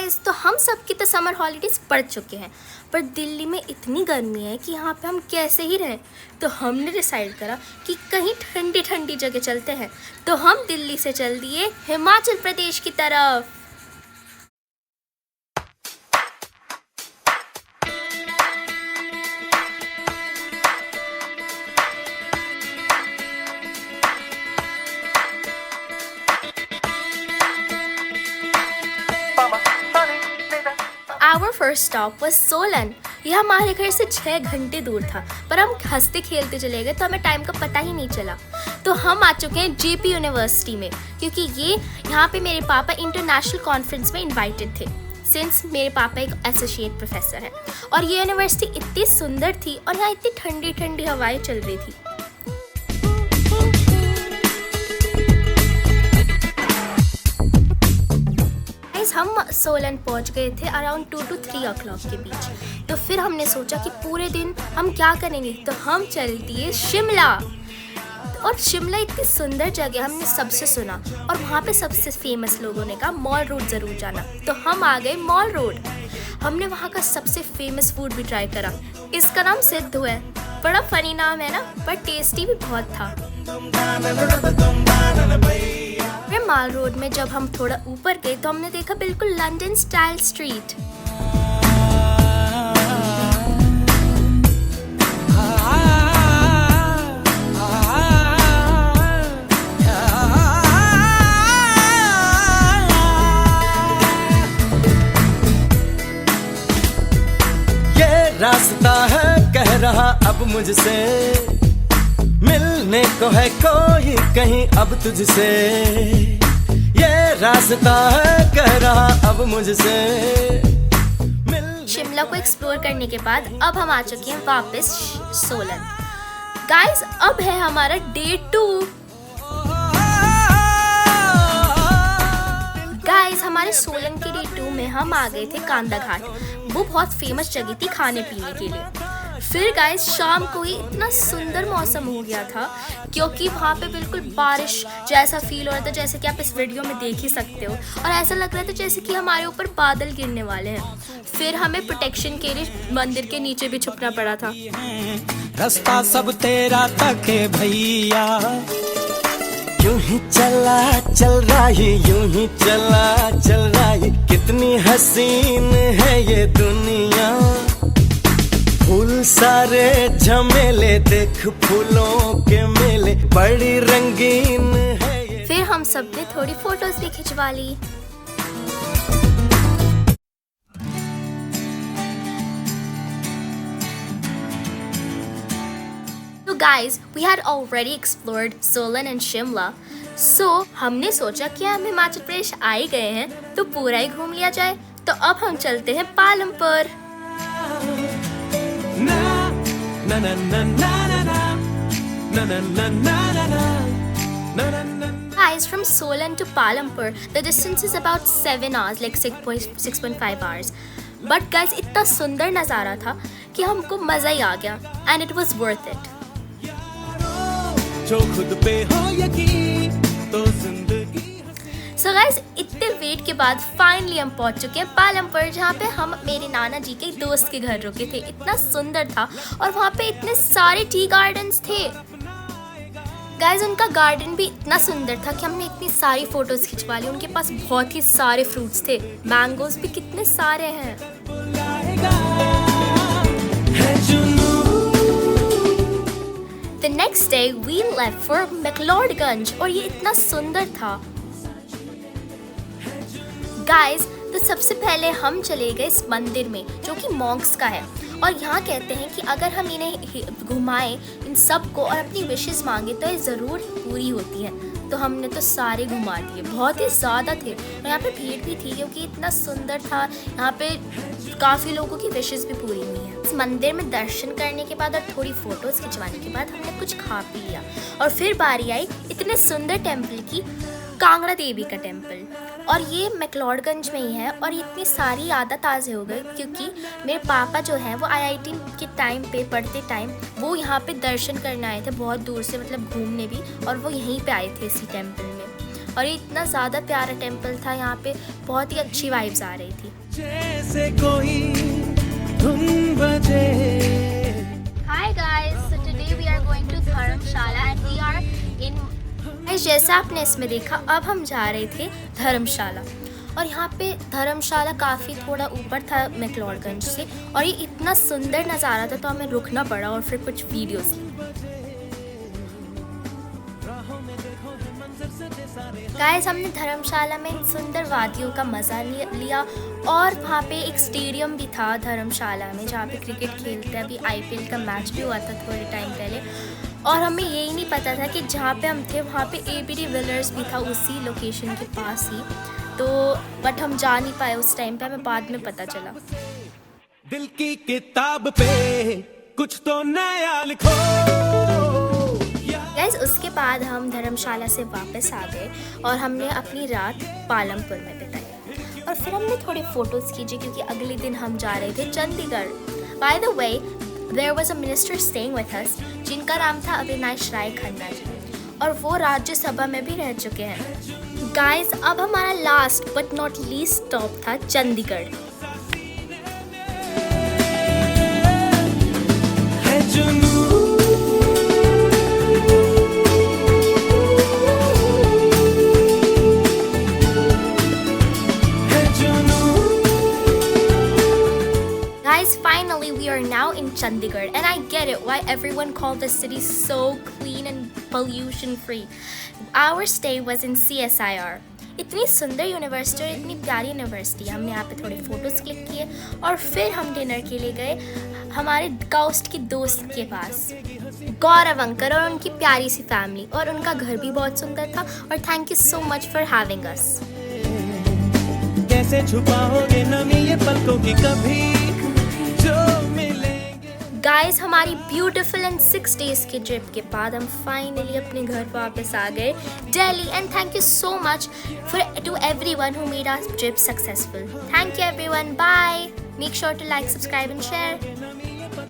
Guys, तो हम सब की तो समर हॉलीडेज पड़ चुके हैं, पर दिल्ली में इतनी गर्मी है कि यहाँ पे हम कैसे ही रहें। तो हमने डिसाइड करा कि कहीं ठंडी ठंडी जगह चलते हैं। तो हम दिल्ली से चल दिए हिमाचल प्रदेश की तरफ। Our first stop was Solan. यह हमारे घर से 6 घंटे दूर था, पर हम हंसते खेलते चले गए तो हमें टाइम का पता ही नहीं चला। तो हम आ चुके हैं जेपी यूनिवर्सिटी में, क्योंकि यहाँ पे मेरे पापा इंटरनेशनल कॉन्फ्रेंस में इनवाइटेड थे, सिंस मेरे पापा एक एसोसिएट प्रोफेसर हैं। और ये यूनिवर्सिटी इतनी सुंदर थी और यहाँ इतनी ठंडी ठंडी हवाएं चल रही थी। हम सोलन पहुंच गए थे अराउंड 2 to 3 o'clock के बीच। तो फिर हमने सोचा कि पूरे दिन हम क्या करेंगे, तो हम चल दिए शिमला। और शिमला इतनी सुंदर जगह हमने सबसे सुना, और वहाँ पे सबसे फेमस लोगों ने कहा मॉल रोड ज़रूर जाना। तो हम आ गए मॉल रोड। हमने वहाँ का सबसे फेमस फूड भी ट्राई करा। इसका नाम सिद्धू है। बड़ा फनी नाम है ना, पर टेस्टी भी बहुत था। मॉल रोड में जब हम थोड़ा ऊपर गए तो हमने देखा बिल्कुल लंदन स्टाइल स्ट्रीट। ये रास्ता है कह रहा अब मुझसे, मिलने को है कोई कहीं अब तुझसे। ये रास्ता है कह रहा अब मुझसे। शिमला को एक्सप्लोर करने के बाद अब हम आ चुके हैं वापस सोलन। गाइस, अब है हमारा डे 2। गाइस, हमारे सोलन के डे 2 में हम आ गए थे कांदा घाट। वो बहुत फेमस जगह थी खाने पीने के लिए। फिर गाइस, शाम को ही इतना सुंदर मौसम हो गया था, क्योंकि वहाँ पे बिल्कुल बारिश जैसा फील हो रहा था, जैसे कि आप इस वीडियो में देख ही सकते हो। और ऐसा लग रहा था जैसे कि हमारे ऊपर बादल गिरने वाले हैं। फिर हमें प्रोटेक्शन के लिए मंदिर के नीचे भी छुपना पड़ा था। रास्ता सब तेरा तक है भैया, यूं ही चला चल रहा है, यूं ही चला चल रहा है। कितनी हसीन है ये दुनिया, फूल सारे झमेले, देख फूलों के मेले, बड़ी रंगीन है ये। फिर हम सब ने थोड़ी फोटोज भी खिंचवा ली। So guys, we had already explored Solan and Shimla. So हमने सोचा कि हम हिमाचल प्रदेश आ ही गए हैं तो पूरा ही घूम लिया जाए। तो अब हम चलते हैं Palampur. Guys, from Solan to Palampur, the distance is about 7 hours, like 6.5 hours. But guys, इतना सुंदर नज़ारा था कि हमको मज़ा ही आ गया, and it was worth it. जो खुद पे हो यकीन तो जिंदगी। So guys, इतने वेट के बाद फाइनली हम पहुंच चुके हैं पालमपुर, जहाँ पे हम मेरे नाना जी के दोस्त के घर रुके थे। इतना सुंदर था, और वहाँ पे इतने सारे टी गार्डन्स थे। गाइज, उनका गार्डन भी इतना सुंदर था कि हमने इतनी सारी फोटोज खिंचवा ली। उनके पास बहुत ही सारे फ्रूट्स थे, मैंगोज भी कितने सारे हैं। The next day we left for McLeodganj, और ये इतना सुंदर था। गाइस, तो सबसे पहले हम चले गए इस मंदिर में, जो कि मॉन्क्स का है। और यहाँ कहते हैं कि अगर हम इन्हें घुमाएं, इन सब को, और अपनी विशेस मांगे तो ये ज़रूर पूरी होती है। तो हमने तो सारे घुमा दिए, बहुत ही ज़्यादा थे। और यहाँ पे भीड़ भी थी, क्योंकि इतना सुंदर था। यहाँ पे काफ़ी लोगों की विशेस भी पूरी हुई हैं। इस मंदिर में दर्शन करने के बाद और थोड़ी फ़ोटोज़ खिंचवाने के बाद हमने कुछ खा पी लिया। और फिर बारी आई इतने सुंदर टेम्पल की, कांगड़ा देवी का टेम्पल। और ये मैक्लोडगंज में ही है। और इतनी सारी यादें ताज़े हो गई, क्योंकि मेरे पापा जो हैं वो आईआईटी के टाइम पे पढ़ते टाइम वो यहाँ पे दर्शन करने आए थे, बहुत दूर से, मतलब घूमने भी। और वो यहीं पे आए थे इसी टेम्पल में। और ये इतना ज़्यादा प्यारा टेम्पल था, यहाँ पे बहुत ही अच्छी वाइब्स आ रही थी। जैसे कोई धुन बजे। Hi guys, so today we are going to Dharamshala and we are in guys, जैसा आपने इसमें देखा, अब हम जा रहे थे धर्मशाला। और यहाँ पे धर्मशाला काफ़ी थोड़ा ऊपर था मैक्लोडगंज से, और ये इतना सुंदर नज़ारा था तो हमें रुकना पड़ा और फिर कुछ वीडियोस ली। गाइस, हमने धर्मशाला में इन सुंदर वादियों का मज़ा लिया और वहाँ पे एक स्टेडियम भी था धर्मशाला में जहाँ पे क्रिकेट खेलते हैं। अभी IPL का मैच भी हुआ था थोड़े टाइम पहले, और हमें यही नहीं पता था कि जहाँ पे हम थे वहाँ पे ABD विलर्स भी था उसी लोकेशन के पास ही, तो बट हम जा नहीं पाए उस टाइम पे, हमें बाद में पता चला। दिल की किताब पे कुछ तो नया लिखो। गाइस, उसके बाद हम धर्मशाला से वापस आ गए और हमने अपनी रात पालमपुर में बिताई और फिर हमने थोड़े फोटोज़ खींचे क्योंकि अगले दिन हम जा रहे थे Chandigarh. By the way, there was a minister staying with us जिनका नाम था अविनाश राय खन्ना जी, और वो राज्यसभा में भी रह चुके हैं। गाइस, अब हमारा last but not least stop था Chandigarh. Finally, we are now in Chandigarh, and I get it why everyone called the city so clean and pollution free. Our stay was in CSIR. इतनी सुंदर university और इतनी प्यारी university. हमने यहाँ पे थोड़े फोटोज़ क्लिक किए और फिर हम डिनर के लिए गए हमारे काउस्ट की दोस्त के पास, गौरव अंकल और उनकी प्यारी सी फैमिली, और उनका घर भी बहुत सुंदर था। और thank you so much for having us. कैसे छुपाओगे नमी ये पलकों की कभी जो मिलेंगे। गाइस, हमारी ब्यूटीफुल एंड 6 days के ट्रिप के बाद हम फाइनली अपने घर वापस आ गए Delhi, and thank you so much to everyone who made our trip successful. Thank you everyone, bye. Make sure to like, subscribe and share.